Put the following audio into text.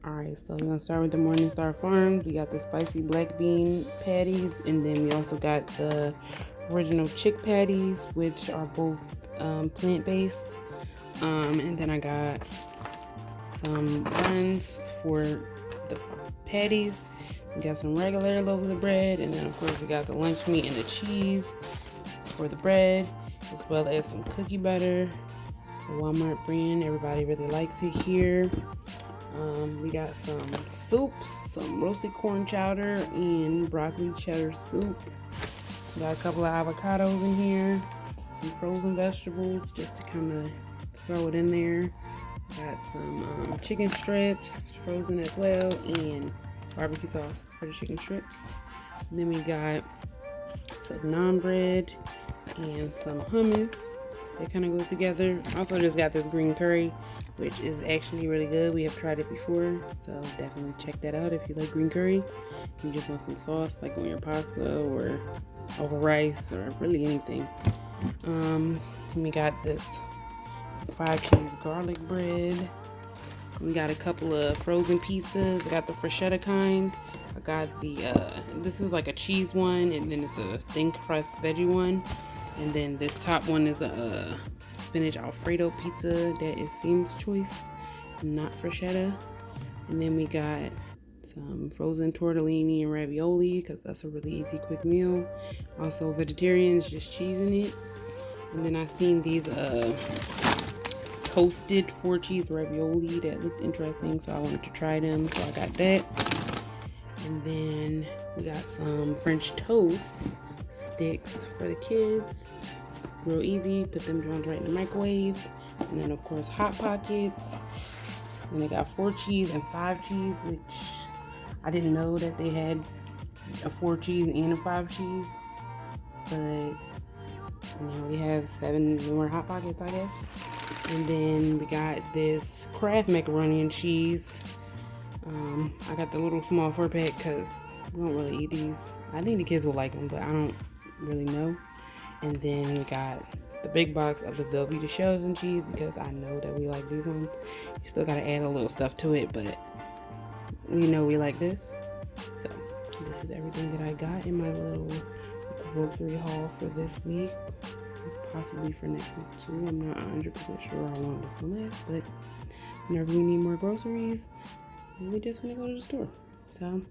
Alright, so we're gonna start with the Morningstar Farms. We got the spicy black bean patties, and then we also got the original chick patties, which are both plant-based. And then I got some buns for the patties. We got some regular loaves of bread, and then of course we got the lunch meat and the cheese for the bread, as well as some cookie butter, the Walmart brand. Everybody really likes it here. We got some soups, some roasted corn chowder and broccoli cheddar soup. We got a couple of avocados in here, some frozen vegetables just to kind of throw it in there. Got some chicken strips, frozen as well, and barbecue sauce for the chicken strips. And then we got some naan bread and some hummus. It kind of goes together. Also just got this green curry, which is actually really good. We have tried it before, so definitely check that out if you like green curry. You just want some sauce like on your pasta or over rice or really anything. We got this 5-cheese garlic bread. We got a couple of frozen pizzas. I got the freschetta kind. I got the this is like a cheese one, and then it's a thin crust veggie one. And then this top one is a spinach Alfredo pizza that is Seam's choice, not freschetta. And then we got some frozen tortellini and ravioli, because that's a really easy, quick meal. Also vegetarians, just cheese in it. And then I seen these toasted 4-cheese ravioli that looked interesting, so I wanted to try them, so I got that. And then we got some French toast sticks for the kids. Real easy, put them joints right in the microwave. And then of course Hot Pockets. And they got 4-cheese and 5-cheese, which I didn't know that they had a 4-cheese and a 5-cheese. But now we have 7 more Hot Pockets, I guess. And then we got this Kraft macaroni and cheese. I got the little small 4-pack because we don't really eat these. I think the kids will like them, but I don't really know. And then we got the big box of the Velveeta shells and cheese, because I know that we like these ones. You still gotta add a little stuff to it, but we know we like this. So this is everything that I got in my little grocery haul for this week. Possibly for next week too. I'm not 100% sure how long this will last, but whenever we need more groceries, we just want to go to the store. So